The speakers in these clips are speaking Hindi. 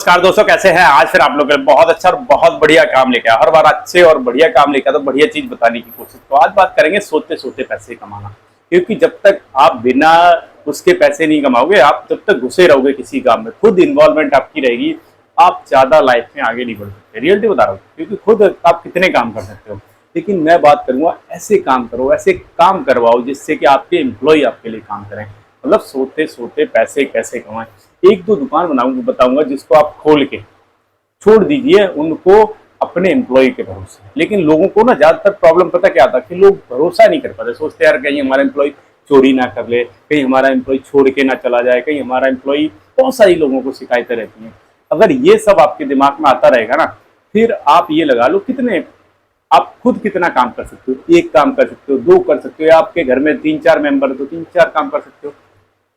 नमस्कार दोस्तों, कैसे हैं? आज फिर आप लोगों के लिए बहुत अच्छा और बहुत बढ़िया काम लेके आया। हर बार अच्छे और बढ़िया काम लेके आता तो बढ़िया चीज बताने की कोशिश। तो आज बात करेंगे सोते सोते पैसे कमाना, क्योंकि जब तक आप बिना उसके पैसे नहीं कमाओगे, आप जब तक घुसे रहोगे किसी काम में, खुद इन्वॉल्वमेंट आपकी रहेगी, आप ज्यादा लाइफ में आगे नहीं बढ़ सकते। रियलिटी बता रहा हूँ, क्योंकि खुद आप कितने काम कर सकते हो, लेकिन मैं बात करूंगा ऐसे काम करो, ऐसे काम करवाओ जिससे कि आपके एम्प्लॉय आपके लिए काम करें। मतलब सोते सोते पैसे कैसे कमाएं। एक दो दुकान बताऊंगा जिसको आप खोल के छोड़ दीजिए उनको अपने एम्प्लॉय के भरोसे। लेकिन लोगों को ना ज्यादातर प्रॉब्लम पता क्या आता है कि लोग भरोसा नहीं कर पाते, सोचते यार कहीं हमारा एम्प्लॉय चोरी ना कर ले, कहीं हमारा एम्प्लॉय छोड़ के ना चला जाए, कहीं हमारा एम्प्लॉय, बहुत सारी लोगों को शिकायतें रहती हैं। अगर ये सब आपके दिमाग में आता रहेगा ना, फिर आप ये लगा लो कितने आप खुद कितना काम कर सकते हो। एक काम कर सकते हो, दो कर सकते हो, या आपके घर में तीन चार मेंबर तो तीन चार काम कर सकते हो।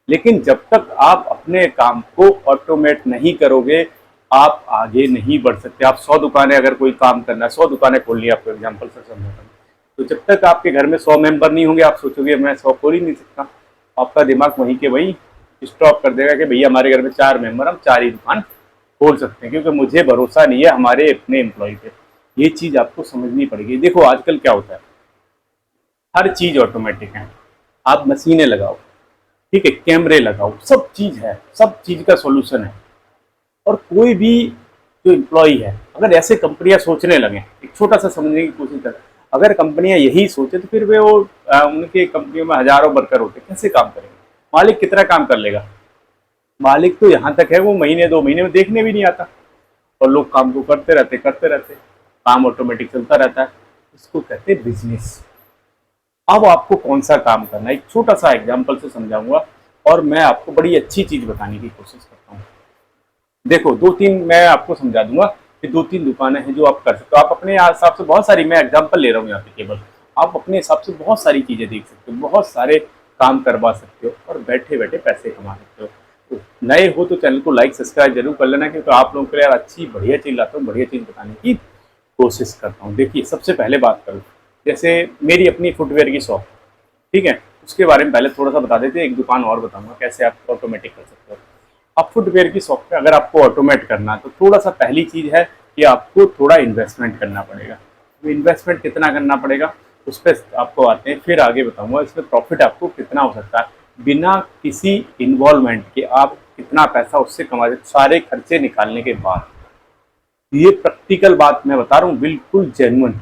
लेकिन जब तक आप अपने काम को ऑटोमेट नहीं करोगे, आप आगे नहीं बढ़ सकते। आप 100 दुकानें अगर कोई काम करना है, 100 दुकानें खोलनी है, आपको एग्जाम्पल से समझाता हूँ, तो जब तक आपके घर में 100 मेंबर नहीं होंगे, आप सोचोगे मैं 100 खोल ही नहीं सकता। आपका दिमाग वहीं के वहीं स्टॉप कर देगा कि भैया हमारे घर में 4 मेंबर, हम 4 ही दुकान खोल सकते हैं, क्योंकि मुझे भरोसा नहीं है हमारे अपने एम्प्लॉय पे। ये चीज आपको समझनी पड़ेगी। देखो आजकल क्या होता है, हर चीज ऑटोमेटिक है। आप मशीनें लगाओ, ठीक है, कैमरे लगाओ, सब चीज है, सब चीज का सॉल्यूशन है। और कोई भी जो एम्प्लॉय है, अगर ऐसे कंपनियां सोचने लगे, एक छोटा सा समझने की कोशिश करें, अगर कंपनियां यही सोचे तो फिर वे वो उनके कंपनियों में हजारों वर्कर होते, कैसे काम करेंगे? मालिक कितना काम कर लेगा? मालिक तो यहाँ तक है वो महीने 2 महीने में देखने भी नहीं आता, और लोग काम को करते रहते, काम ऑटोमेटिक चलता रहता है। इसको कहते हैं बिजनेस। अब आपको कौन सा काम करना है, एक छोटा सा एग्जाम्पल से समझाऊंगा, और मैं आपको बड़ी अच्छी चीज बताने की कोशिश करता हूँ। देखो दो तीन मैं आपको समझा दूंगा कि दो तीन दुकानें हैं जो आप कर सकते हो। आप अपने हिसाब से बहुत सारी, मैं एग्जांपल ले रहा हूँ यहाँ पे केवल, आप अपने हिसाब से बहुत सारी चीजें देख सकते हो, बहुत सारे काम करवा सकते हो, और बैठे बैठे पैसे कमा सकते हो। तो नए हो तो चैनल को लाइक सब्सक्राइब जरूर कर लेना, क्योंकि आप लोगों के लिए अच्छी बढ़िया चीज लाता हूँ, बढ़िया चीज बताने की कोशिश करता हूँ। देखिए सबसे पहले बात करूँ, जैसे मेरी अपनी फुटवेयर की शॉप, ठीक है, उसके बारे में पहले थोड़ा सा बता देते हैं। एक दुकान और बताऊंगा कैसे आप ऑटोमेटिक कर सकते हो। अब फुटवेयर की शॉप पे अगर आपको ऑटोमेट करना है, तो थोड़ा सा पहली चीज है कि आपको थोड़ा इन्वेस्टमेंट करना पड़ेगा। तो इन्वेस्टमेंट कितना करना पड़ेगा उस पर आपको आते हैं, फिर आगे बताऊंगा इसमें प्रॉफिट आपको कितना हो सकता है। बिना किसी इन्वॉल्वमेंट के आप कितना पैसा उससे कमा सकते, सारे खर्चे निकालने के बाद। ये प्रैक्टिकल बात मैं बता रहा हूँ, बिल्कुल जेन्युइन,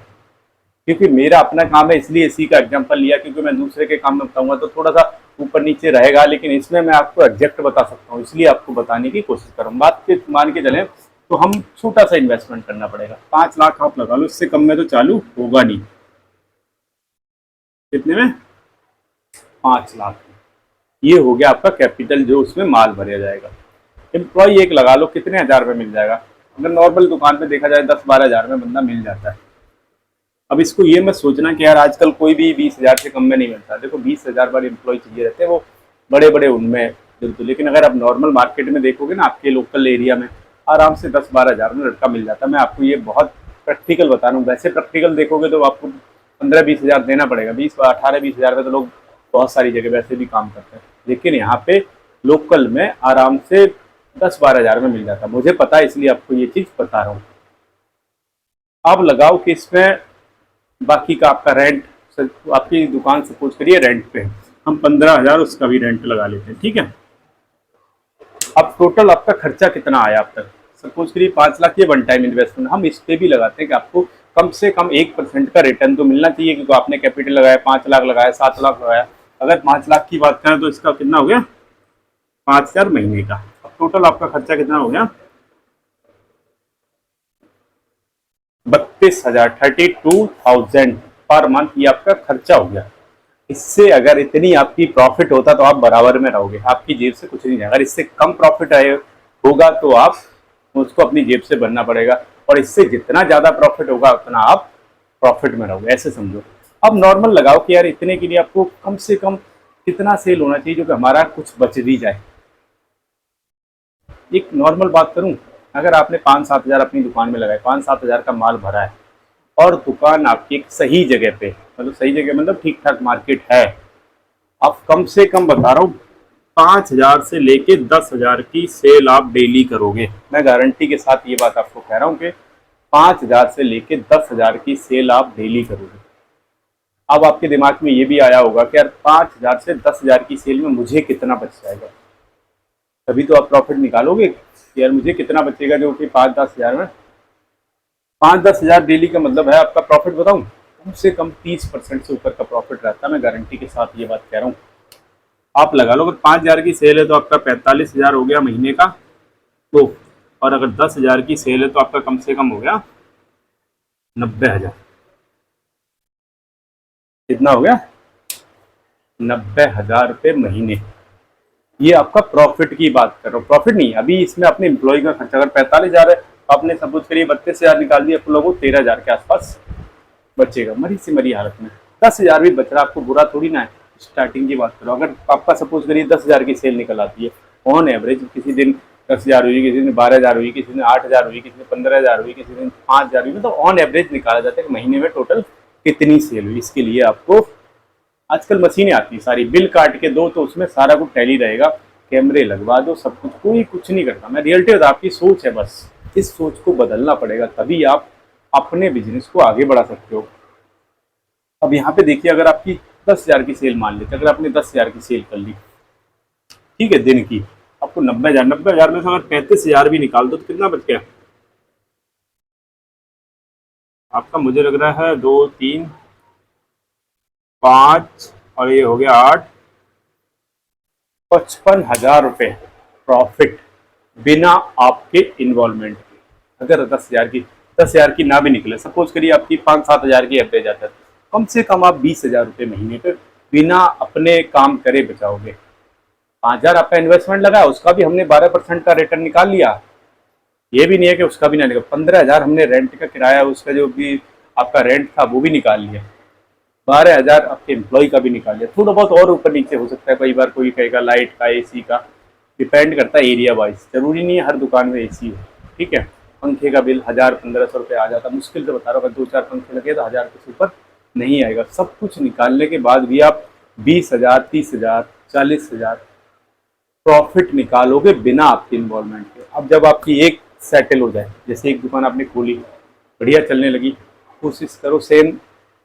क्योंकि मेरा अपना काम है, इसलिए इसी का एग्जांपल लिया। क्योंकि मैं दूसरे के काम में बताऊंगा तो थोड़ा सा ऊपर नीचे रहेगा, लेकिन इसमें मैं आपको एग्जैक्ट बता सकता हूँ, इसलिए आपको बताने की कोशिश कर रहा हूँ। बात के मान के चले तो हम छोटा सा इन्वेस्टमेंट करना पड़ेगा, 5 लाख आप लगा लो, इससे कम में तो चालू होगा नहीं। कितने में? 5 लाख। ये हो गया आपका कैपिटल, जो उसमें माल भरा जाएगा। एम्प्लॉय एक लगा लो, कितने हजार में मिल जाएगा? अगर नॉर्मल दुकान पे देखा जाए 10-12 हजार में बंदा मिल जाता है। अब इसको ये मत सोचना कि यार आजकल कोई भी 20 हजार से कम में नहीं मिलता। देखो 20 हजार बार एम्प्लॉय चाहिए रहते हैं, वो बड़े बड़े उनमें बिल्कुल। लेकिन अगर आप नॉर्मल मार्केट में देखोगे ना, आपके लोकल एरिया में आराम से 10-12 हजार में लड़का मिल जाता है। मैं आपको ये बहुत प्रैक्टिकल बता रहा हूँ। वैसे प्रैक्टिकल देखोगे तो आपको 15-20 हजार देना पड़ेगा, 20-18-20 हजार में तो लोग बहुत सारी जगह वैसे भी काम करते हैं। लेकिन यहाँ पे लोकल में आराम से 10-12 हजार में मिल जाता है, मुझे पता है, इसलिए आपको ये चीज बता रहा हूँ। अब लगाओ कि इसमें बाकी का आपका रेंट, आपकी दुकान सपोज करिए रेंट पे, हम 15 हजार उसका भी रेंट लगा लेते हैं, ठीक है। अब टोटल आपका खर्चा कितना आया अब तक, सपोज करिए 5 लाख। ये वन टाइम इन्वेस्टमेंट हम इस पे भी लगाते हैं कि आपको कम से कम 1% का रिटर्न तो मिलना चाहिए, क्योंकि आपने कैपिटल लगाया, 5 लाख लगाया, 7 लाख लगाया। अगर 5 लाख की बात करें तो इसका कितना हो गया? 5 हजार महीने का। अब टोटल आपका खर्चा कितना हो गया? 32 हजार, 32,000 पर मंथ, ये आपका खर्चा हो गया। इससे अगर इतनी आपकी प्रॉफिट होता तो आप बराबर में रहोगे, आपकी जेब से कुछ नहीं जाएगा। अगर इससे कम प्रॉफिट आए होगा तो आप उसको अपनी जेब से भरना पड़ेगा, और इससे जितना ज्यादा प्रॉफिट होगा उतना आप प्रॉफिट में रहोगे, ऐसे समझो। अब नॉर्मल लगाओ कि यार इतने के लिए आपको कम से कम कितना सेल होना चाहिए जो कि हमारा कुछ बच भी जाए। एक नॉर्मल बात करूं, अगर आपने 5-7 हजार अपनी दुकान में लगाए, 5-7 हजार का माल भरा है, और दुकान आपकी एक सही जगह पे, मतलब सही जगह मतलब ठीक ठाक मार्केट है, आप कम से कम बता रहा हूँ 5,000 से लेके 10,000 की सेल आप डेली करोगे। मैं गारंटी के साथ ये बात आपको कह रहा हूँ कि 5,000 से लेके 10,000 की सेल आप डेली करोगे। अब आपके दिमाग में ये भी आया होगा कि यार 5,000 से 10,000 की सेल में मुझे कितना बच जाएगा, तभी तो आप प्रॉफिट निकालोगे कि यार मुझे कितना बचेगा, जो कि 5-10 हज़ार में 5-10 हज़ार डेली का मतलब है आपका प्रॉफिट बताऊं, कम से कम 30% से ऊपर का प्रॉफिट रहता है। मैं गारंटी के साथ ये बात कह रहा हूँ। आप लगा लो, अगर 5,000 की सेल है तो आपका 45,000 हो गया महीने का, तो और अगर 10,000 की सेल है तो आपका कम से कम हो गया 90,000। कितना हो गया? 90,000 रुपये महीने। ये आपका प्रॉफिट की बात कर रहा हूँ, प्रॉफिट नहीं, अभी इसमें अपने एम्प्लॉय का खर्चा अगर 45,000 है, आपने सपोज करिए 32,000 निकाल दिया, आप लोगों को 13,000 के आसपास बचेगा मरी से मरी हालत में। 10,000 भी बच रहा, आपको बुरा थोड़ी ना है। स्टार्टिंग की बात करो, अगर आपका सपोज करिए 10,000 की सेल निकल आती है ऑन एवरेज, किसी दिन 10,000 हुई, किसी दिन 12,000 हुई, किसी दिन 8,000 हुई, किसी दिन 15,000 हुई, किसी दिन 5,000 हुई, मतलब ऑन एवरेज निकाला जाता है कि महीने में टोटल कितनी सेल हुई। इसके लिए आपको आजकल मशीनें आती है सारी, बिल काट के दो तो उसमें सारा कुछ टैली रहेगा, कैमरे लगवा दो, सब कुछ, कोई कुछ नहीं करता। मैं रियलिटी बता, आपकी सोच है बस, इस सोच को बदलना पड़ेगा, तभी आप अपने बिजनेस को आगे बढ़ा सकते हो। अब यहाँ पे देखिए, अगर आपकी 10,000 की सेल मान लेते, अगर आपने 10,000 की सेल कर ली, ठीक है, दिन की, आपको 90,000 में से अगर 35,000 भी निकाल दो तो कितना बच गया आपका? मुझे लग रहा है 2, 3, 5 और ये हो गया 8, 55,000 रुपये प्रॉफिट बिना आपके इन्वॉल्वमेंट के। अगर 10,000 की ना भी निकले, सपोज करिए आपकी 5-7 हज़ार की एवरेज आता है, कम से कम आप 20,000 रुपये महीने पे बिना अपने काम करे बचाओगे। 5,000 आपका इन्वेस्टमेंट लगा, उसका भी हमने 12% का रिटर्न निकाल लिया। ये भी नहीं है कि उसका भी ना निकाल, 15,000 हमने रेंट का किराया, उसका जो भी आपका रेंट था वो भी निकाल लिया, 12,000 आपके एम्प्लॉय का भी निकाल लिया। थोड़ा बहुत और ऊपर नीचे हो सकता है, कई बार कोई कहेगा लाइट का, एसी का, डिपेंड करता है एरिया वाइज, जरूरी नहीं है हर दुकान में एसी हो, ठीक है। पंखे का बिल 1,000-1,500 रुपये आ जाता, मुश्किल से बता रहा हूँ, अगर 2-4 पंखे लगे तो 1,000 के ऊपर नहीं आएगा। सब कुछ निकालने के बाद भी आप 20,000, 30,000, 40,000 प्रॉफिट निकालोगे बिना आपके इन्वॉल्वमेंट के। अब जब आपकी एक सेटल हो जाए, जैसे एक दुकान आपने खोली, बढ़िया चलने लगी, कोशिश करो सेम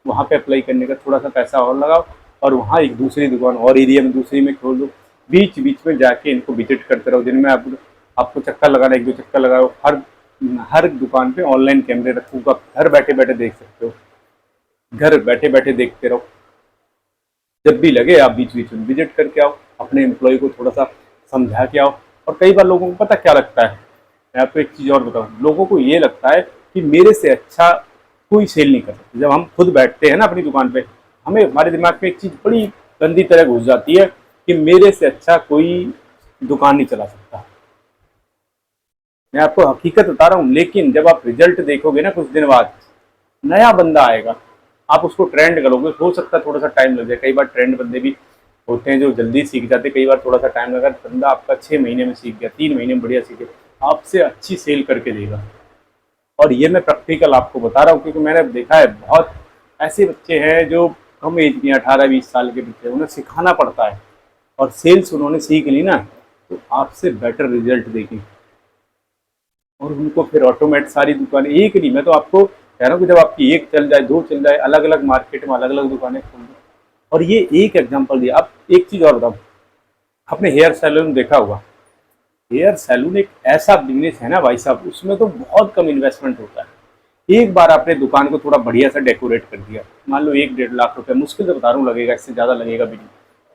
वहाँ पे अप्लाई करने का, थोड़ा सा पैसा और लगाओ और वहाँ एक दूसरी दुकान और एरिया में दूसरी में खोल दो। बीच बीच में जाके इनको विजिट करते रहो, दिन में आपको चक्कर लगाना, 1-2 चक्कर लगाओ। हर दुकान पे ऑनलाइन कैमरे रखूँगा, घर बैठे बैठे देख सकते हो, घर बैठे बैठे देखते रहो। जब भी लगे आप बीच बीच में विजिट करके आओ, अपने एम्प्लॉय को थोड़ा सा समझा के आओ। और कई बार लोगों को पता क्या लगता है, मैं आपको एक चीज़ और बताऊँ, लोगों को ये लगता है कि मेरे से अच्छा कोई सेल नहीं कर सकता। जब हम खुद बैठते हैं ना अपनी दुकान पे, हमें हमारे दिमाग में एक चीज़ बड़ी गंदी तरह घुस जाती है कि मेरे से अच्छा कोई दुकान नहीं चला सकता। मैं आपको हकीकत बता रहा हूँ, लेकिन जब आप रिजल्ट देखोगे ना कुछ दिन बाद, नया बंदा आएगा, आप उसको ट्रेंड करोगे, हो सकता है थोड़ा सा टाइम लग जाए। कई बार ट्रेंड बंदे भी होते हैं जो जल्दी सीख जाते हैं, कई बार थोड़ा सा टाइम लगा। बंदा आपका 6 महीने में सीख गया, 3 महीने में बढ़िया सीखे, आपसे अच्छी सेल करके देगा। और ये मैं प्रैक्टिकल आपको बता रहा हूँ, क्योंकि मैंने देखा है बहुत ऐसे बच्चे हैं जो कम एज में 18-20 साल के बच्चे, उन्हें सिखाना पड़ता है, और सेल्स उन्होंने सीख ली ना तो आपसे बेटर रिजल्ट देगी, और उनको फिर ऑटोमेट सारी दुकानें, एक नहीं, मैं तो आपको कह रहा हूँ कि जब आपकी एक चल जाए, 2 चल जाए, अलग अलग मार्केट में अलग अलग दुकानें खोल दो। और ये एक एग्जांपल दिया। आप एक चीज़ और बताओ, आपने हेयर सैलून देखा होगा, हेयर सैलून एक ऐसा बिजनेस है ना भाई साहब, उसमें तो बहुत कम इन्वेस्टमेंट होता है। एक बार आपने दुकान को थोड़ा बढ़िया से डेकोरेट कर दिया, मान लो 1-1.5 लाख रुपए, मुश्किल से बता रहा हूँ लगेगा, इससे ज़्यादा लगेगा भी नहीं,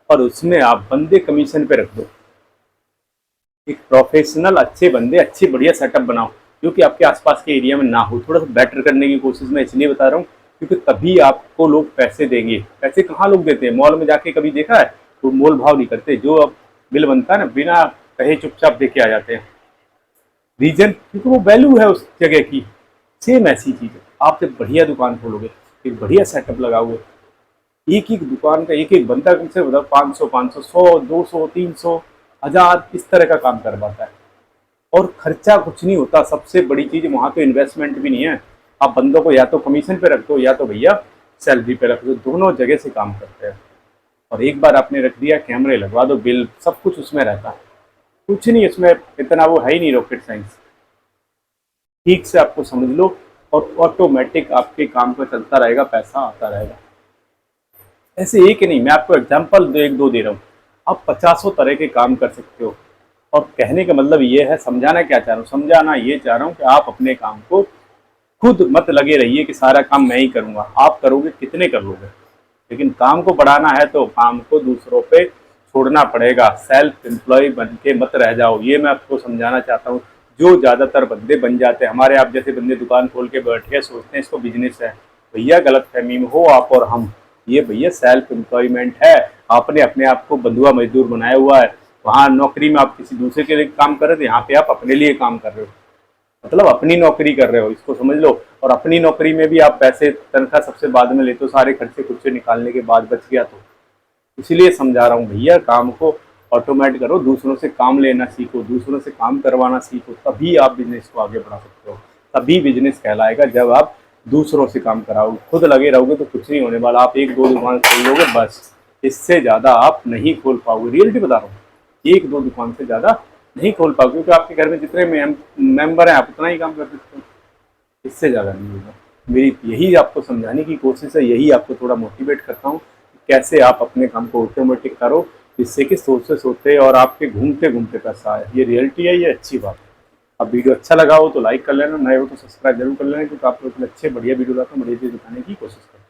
और उसमें आप बंदे कमीशन पे रख दो, एक प्रोफेशनल अच्छे बंदे, अच्छे बढ़िया सेटअप बनाओ जो कि आपके आसपास के एरिया में ना हो। थोड़ा सा बेटर करने की कोशिश मैं इसलिए बता रहा हूँ क्योंकि तभी आपको लोग पैसे देंगे। पैसे कहाँ लोग देते हैं? मॉल में जाके कभी देखा है? वो मोल भाव नहीं करते, जो अब बिल बनता है ना, बिना कहे चुपचाप दे के आ जाते हैं। रीजन क्योंकि वो वैल्यू है उस जगह की। सेम ऐसी चीज़ है, आप जब बढ़िया दुकान खोलोगे, एक बढ़िया सेटअप लगाओगे, एक एक दुकान का एक एक बंदा कम से बताओ 500, 100, 200, 300, 1,000 इस तरह का काम करवाता है, और खर्चा कुछ नहीं होता। सबसे बड़ी चीज़ वहाँ तो इन्वेस्टमेंट भी नहीं है। आप बंदों को या तो कमीशन पे रख दो या तो भैया सैलरी पे रख दो, दोनों जगह से काम करते हैं। और एक बार आपने रख दिया, कैमरे लगवा दो, बिल सब कुछ उसमें रहता है, कुछ नहीं इसमें इतना वो है ही नहीं रॉकेट साइंस। ठीक से आपको समझ लो और ऑटोमेटिक आपके काम पर चलता रहेगा, पैसा आता रहेगा। ऐसे एक ही नहीं, मैं आपको एग्जांपल एक दो दे रहा हूँ, आप पचासों तरह के काम कर सकते हो। और कहने का मतलब ये है, समझाना क्या चाह रहा हूँ, समझाना ये चाह रहा हूँ कि आप अपने काम को खुद मत लगे रहिए कि सारा काम मैं ही करूँगा। आप करोगे कितने कर लोगे, लेकिन काम को बढ़ाना है तो काम को दूसरों पे छोड़ना पड़ेगा। सेल्फ एम्प्लॉय बन के मत रह जाओ, ये मैं आपको समझाना चाहता हूँ। जो ज़्यादातर बंदे बन जाते हैं, हमारे आप जैसे बंदे दुकान खोल के बैठे हैं, सोचते हैं इसको बिजनेस है। भैया गलत फहमी में हो आप और हम, ये भैया सेल्फ एम्प्लॉयमेंट है। आपने अपने आप को बंधुआ मजदूर बनाया हुआ है। वहाँ नौकरी में आप किसी दूसरे के लिए काम कर रहे थे, यहाँ पे आप अपने लिए काम कर रहे हो, मतलब अपनी नौकरी कर रहे हो, इसको समझ लो। और अपनी नौकरी में भी आप पैसे तनख्वाह सबसे बाद में लेते हो, सारे खर्चे खुद से निकालने के बाद बच गया तो। इसीलिए समझा रहा हूँ भैया, काम को ऑटोमेट करो, दूसरों से काम लेना सीखो, दूसरों से काम करवाना सीखो, तभी आप बिजनेस को आगे बढ़ा सकते हो। तभी बिजनेस कहलाएगा जब आप दूसरों से काम कराओगे। खुद लगे रहोगे तो कुछ नहीं होने वाला। आप एक दो दुकान खोल लोगे बस, इससे ज़्यादा आप नहीं खोल पाओगे। रियलिटी बता रहा हूँ, एक दो दुकान से ज़्यादा नहीं खोल पाओगे, क्योंकि आपके घर में जितने मेंबर हैं आप उतना ही काम कर सकते हो, इससे ज़्यादा नहीं होगा। मेरी यही आपको समझाने की कोशिश है, यही आपको थोड़ा मोटिवेट करता हूँ, कैसे आप अपने काम को ऑटोमेटिक करो, जिससे कि सोचते सोचते और आपके घूमते घूमते पैसा आए। ये रियलिटी है, ये अच्छी बात है। अब वीडियो अच्छा लगा हो तो लाइक कर लेना, नए हो तो सब्सक्राइब जरूर कर लेना, क्योंकि आप लोग अच्छे बढ़िया वीडियो लाता हूँ, बढ़िया चीज़ दिखाने की कोशिश करता हूँ।